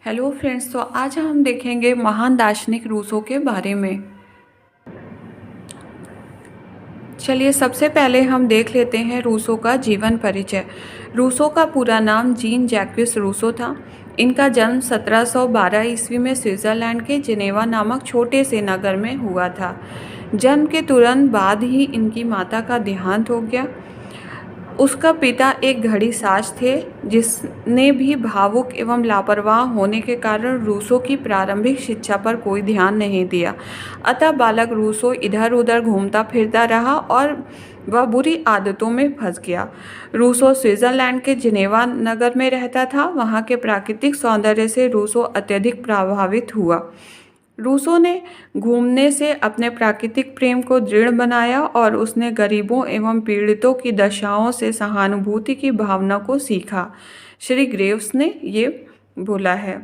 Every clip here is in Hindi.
हेलो फ्रेंड्स, तो आज हम देखेंगे महान दार्शनिक रूसो के बारे में। चलिए सबसे पहले हम देख लेते हैं रूसो का जीवन परिचय। रूसो का पूरा नाम जीन जैक्विस रूसो था। इनका जन्म 1712 ईस्वी में स्विट्ज़रलैंड के जिनेवा नामक छोटे से नगर में हुआ था। जन्म के तुरंत बाद ही इनकी माता का देहांत हो गया। उसका पिता एक घड़ीसाज थे, जिसने भी भावुक एवं लापरवाह होने के कारण रूसो की प्रारंभिक शिक्षा पर कोई ध्यान नहीं दिया। अतः बालक रूसो इधर उधर घूमता फिरता रहा और वह बुरी आदतों में फंस गया। रूसो स्विट्ज़रलैंड के जिनेवा नगर में रहता था। वहाँ के प्राकृतिक सौंदर्य से रूसो अत्यधिक प्रभावित हुआ। रूसो ने घूमने से अपने प्राकृतिक प्रेम को दृढ़ बनाया और उसने गरीबों एवं पीड़ितों की दशाओं से सहानुभूति की भावना को सीखा। श्री ग्रेव्स ने ये बोला है।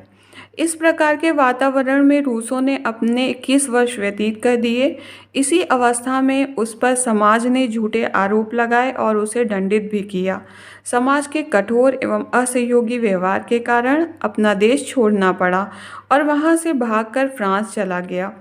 इस प्रकार के वातावरण में रूसो ने अपने 21 वर्ष व्यतीत कर दिए। इसी अवस्था में उस पर समाज ने झूठे आरोप लगाए और उसे दंडित भी किया। समाज के कठोर एवं असहयोगी व्यवहार के कारण अपना देश छोड़ना पड़ा और वहां से भागकर फ्रांस चला गया।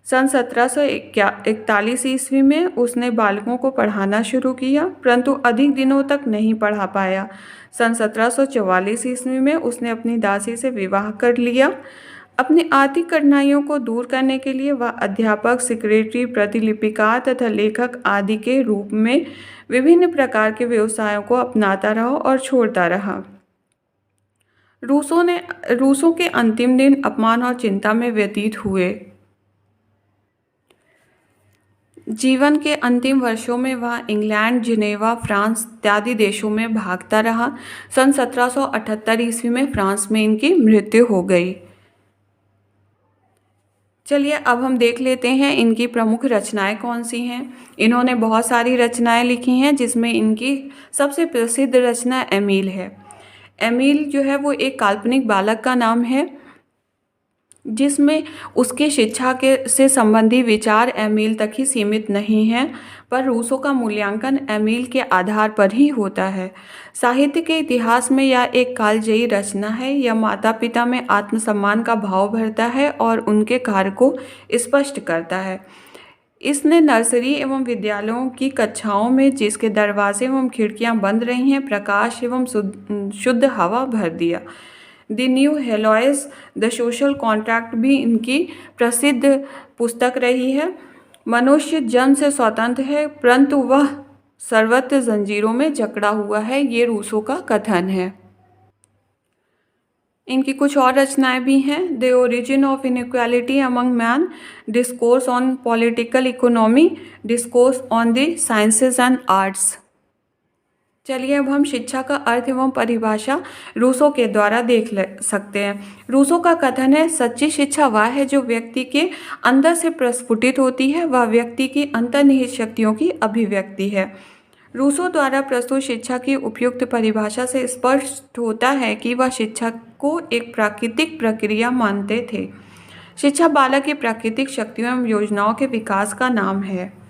सन 1741 ईस्वी में उसने बालकों को पढ़ाना शुरू किया, परंतु अधिक दिनों तक नहीं पढ़ा पाया। सन 1744 ईस्वी में उसने अपनी दासी से विवाह कर लिया। अपनी आर्थिक कठिनाइयों को दूर करने के लिए वह अध्यापक, सेक्रेटरी, प्रतिलिपिकार तथा लेखक आदि के रूप में विभिन्न प्रकार के व्यवसायों को अपनाता रहा और छोड़ता रहा। रूसों के अंतिम दिन अपमान और चिंता में व्यतीत हुए। जीवन के अंतिम वर्षों में वह इंग्लैंड, जिनेवा, फ्रांस इत्यादि देशों में भागता रहा। सन 1778 ईस्वी में फ्रांस में इनकी मृत्यु हो गई। चलिए अब हम देख लेते हैं इनकी प्रमुख रचनाएं कौन सी हैं। इन्होंने बहुत सारी रचनाएं लिखी हैं, जिसमें इनकी सबसे प्रसिद्ध रचना एमील है। एमील जो है वो एक काल्पनिक बालक का नाम है, जिसमें उसके शिक्षा के से संबंधी विचार एमील तक ही सीमित नहीं हैं, पर रूसो का मूल्यांकन एमील के आधार पर ही होता है। साहित्य के इतिहास में यह एक कालजयी रचना है। यह माता पिता में आत्मसम्मान का भाव भरता है और उनके कार्य को स्पष्ट करता है। इसने नर्सरी एवं विद्यालयों की कक्षाओं में जिसके दरवाजे एवं खिड़कियां बंद रही हैं, प्रकाश एवं शुद्ध हवा भर दिया। The new Heloise, the social contract भी इनकी प्रसिद्ध पुस्तक रही है। मनुष्य जन्म से स्वतंत्र है, परंतु वह सर्वत्र जंजीरों में जकड़ा हुआ है, ये रूसो का कथन है। इनकी कुछ और रचनाएं भी हैं। The origin of inequality among man, discourse on political economy, discourse on the sciences and arts. चलिए अब हम शिक्षा का अर्थ एवं परिभाषा रूसो के द्वारा देख सकते हैं। रूसो का कथन है, सच्ची शिक्षा वह है जो व्यक्ति के अंदर से प्रस्फुटित होती है, वह व्यक्ति की अंतर्निहित शक्तियों की अभिव्यक्ति है। रूसो द्वारा प्रस्तुत शिक्षा की उपयुक्त परिभाषा से स्पष्ट होता है कि वह शिक्षा को एक प्राकृतिक प्रक्रिया मानते थे। शिक्षा बालक की प्राकृतिक शक्तियों एवं योजनाओं के विकास का नाम है।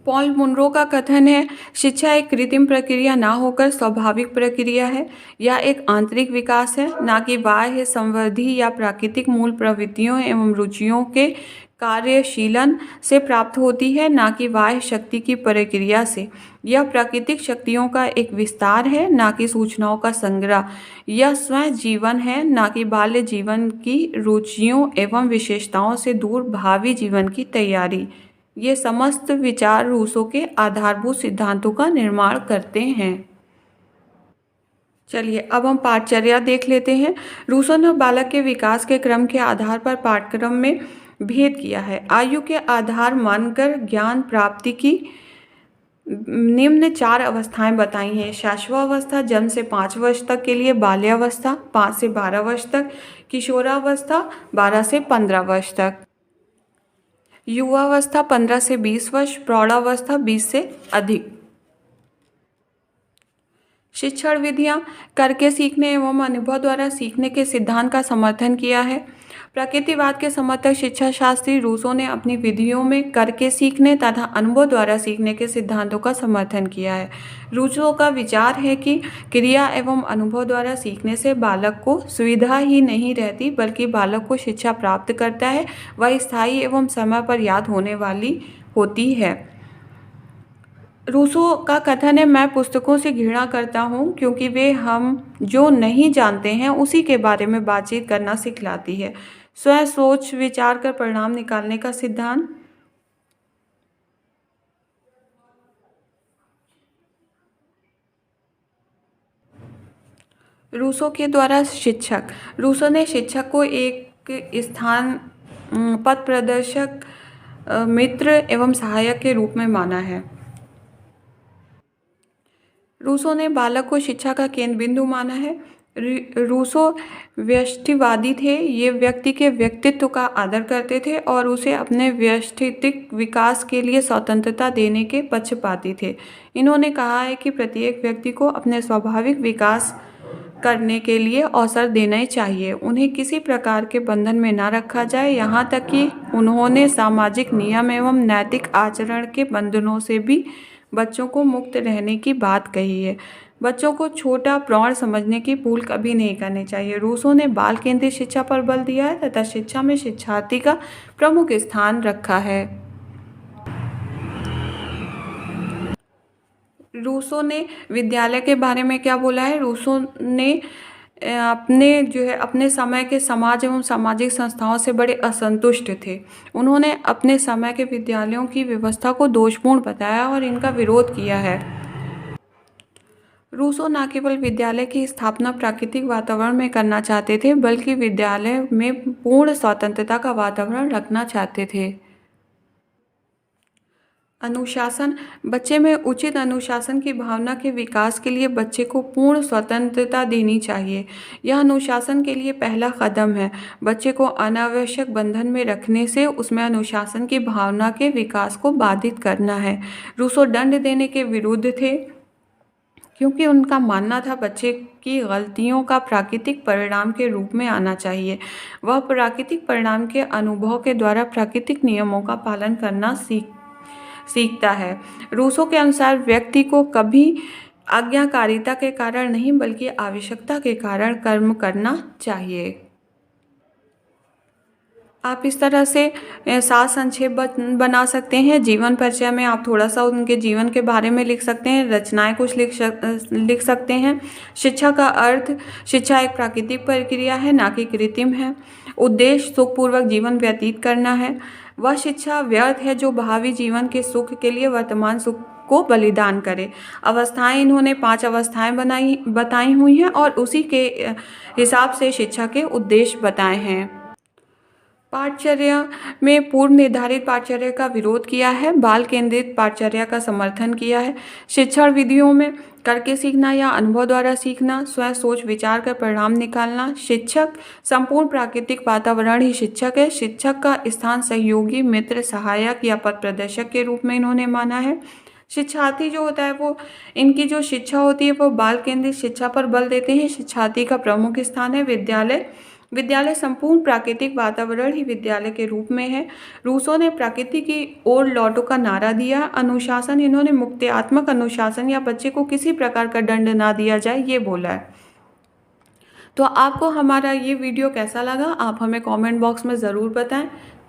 पॉल मुनरो का कथन है, शिक्षा एक कृत्रिम प्रक्रिया ना होकर स्वाभाविक प्रक्रिया है। यह एक आंतरिक विकास है, ना कि बाह्य संवर्धी या प्राकृतिक मूल प्रवृत्तियों एवं रुचियों के कार्यशीलन से प्राप्त होती है, ना कि बाह्य शक्ति की प्रक्रिया से। यह प्राकृतिक शक्तियों का एक विस्तार है, ना कि सूचनाओं का संग्रह। यह स्वयं जीवन है, ना कि बाल्य जीवन की रुचियों एवं विशेषताओं से दूर भावी जीवन की तैयारी। ये समस्त विचार रूसो के आधारभूत सिद्धांतों का निर्माण करते हैं। चलिए अब हम पाठचर्या देख लेते हैं। रूसो ने बालक के विकास के क्रम के आधार पर पाठ्यक्रम में भेद किया है। आयु के आधार मानकर ज्ञान प्राप्ति की निम्न 4 अवस्थाएं बताई हैं। शैशवावस्था, जन्म से 5 वर्ष तक के लिए, बाल्यावस्था 5 से 12 वर्ष तक, किशोरावस्था 12 से 15 वर्ष तक, युवावस्था 15 से 20 वर्ष, प्रौढ़ावस्था 20 से अधिक। शिक्षण विधियां करके सीखने एवं अनुभव द्वारा सीखने के सिद्धांत का समर्थन किया है। प्रकृतिवाद के समर्थक शिक्षा शास्त्री रूसो ने अपनी विधियों में करके सीखने तथा अनुभव द्वारा सीखने के सिद्धांतों का समर्थन किया है। रूसो का विचार है कि क्रिया एवं अनुभव द्वारा सीखने से बालक को सुविधा ही नहीं रहती, बल्कि बालक को शिक्षा प्राप्त करता है, वह स्थायी एवं समय पर याद होने वाली होती है। रूसो का कथन है, मैं पुस्तकों से घृणा करता हूँ क्योंकि वे हम जो नहीं जानते हैं उसी के बारे में बातचीत करना सिखलाती है। स्वयं सोच विचार कर परिणाम निकालने का सिद्धांत। रूसो के द्वारा शिक्षक। रूसो ने शिक्षक को एक स्थान पथ प्रदर्शक, मित्र एवं सहायक के रूप में माना है। रूसो ने बालक को शिक्षा का केंद्र बिंदु माना है। रूसो व्यष्टिवादी थे। ये व्यक्ति के व्यक्तित्व का आदर करते थे और उसे अपने व्यष्टित्व विकास के लिए स्वतंत्रता देने के पक्षपाती थे। इन्होंने कहा है कि प्रत्येक व्यक्ति को अपने स्वाभाविक विकास करने के लिए अवसर देना ही चाहिए, उन्हें किसी प्रकार के बंधन में न रखा जाए। यहाँ तक कि उन्होंने सामाजिक नियम एवं नैतिक आचरण के बंधनों से भी बच्चों को मुक्त रहने की बात कही है। बच्चों को छोटा प्रौढ़ समझने की भूल कभी नहीं करनी चाहिए। रूसो ने बाल केंद्रित शिक्षा पर बल दिया है तथा शिक्षा में शिक्षार्थी का प्रमुख स्थान रखा है। रूसो ने विद्यालय के बारे में क्या बोला है? रूसो ने अपने समय के समाज एवं सामाजिक संस्थाओं से बड़े असंतुष्ट थे। उन्होंने अपने समय के विद्यालयों की व्यवस्था को दोषपूर्ण बताया और इनका विरोध किया है। रूसो न केवल विद्यालय की स्थापना प्राकृतिक वातावरण में करना चाहते थे, बल्कि विद्यालय में पूर्ण स्वतंत्रता का वातावरण रखना चाहते थे। अनुशासन। बच्चे में उचित अनुशासन की भावना के विकास के लिए बच्चे को पूर्ण स्वतंत्रता देनी चाहिए। यह अनुशासन के लिए पहला कदम है। बच्चे को अनावश्यक बंधन में रखने से उसमें अनुशासन की भावना के विकास को बाधित करना है। रूसो दंड देने के विरुद्ध थे क्योंकि उनका मानना था बच्चे की गलतियों का प्राकृतिक परिणाम के रूप में आना चाहिए। वह प्राकृतिक परिणाम के अनुभव के द्वारा प्राकृतिक नियमों का पालन करना सीखता है। रूसो के अनुसार व्यक्ति को कभी आज्ञाकारिता के कारण नहीं, बल्कि आवश्यकता के कारण कर्म करना चाहिए। आप इस तरह से सार संक्षेप बना सकते हैं। जीवन परिचय में आप थोड़ा सा उनके जीवन के बारे में लिख सकते हैं। रचनाएं कुछ लिख सकते हैं। शिक्षा का अर्थ। शिक्षा एक प्राकृतिक प्रक्रिया है, ना कि कृत्रिम है। उद्देश्य सुखपूर्वक जीवन व्यतीत करना है। वह शिक्षा व्यर्थ है जो भावी जीवन के सुख के लिए वर्तमान सुख को बलिदान करे। अवस्थाएं। इन्होंने 5 अवस्थाएं बताई हुई हैं और उसी के हिसाब से शिक्षा के उद्देश्य बताए हैं। पाठचर्या में पूर्व निर्धारित पाठचर्या का विरोध किया है, बाल केंद्रित पाठचर्या का समर्थन किया है। शिक्षण विधियों में करके सीखना या अनुभव द्वारा सीखना, स्वयं सोच विचार कर परिणाम निकालना। शिक्षक संपूर्ण प्राकृतिक वातावरण ही शिक्षक है। शिक्षक का स्थान सहयोगी, मित्र, सहायक या पथ प्रदर्शक के रूप में इन्होंने माना है। शिक्षार्थी जो होता है वो इनकी जो शिक्षा होती है वो बाल केंद्रित शिक्षा पर बल देते हैं। शिक्षार्थी का प्रमुख स्थान है विद्यालय संपूर्ण प्राकृतिक वातावरण ही विद्यालय के रूप में है। रूसो ने प्रकृति की ओर लौटो का नारा दिया। अनुशासन। इन्होंने मुक्त्यात्मक अनुशासन या बच्चे को किसी प्रकार का दंड ना दिया जाए, ये बोला है। तो आपको हमारा ये वीडियो कैसा लगा आप हमें कमेंट बॉक्स में ज़रूर बताएं।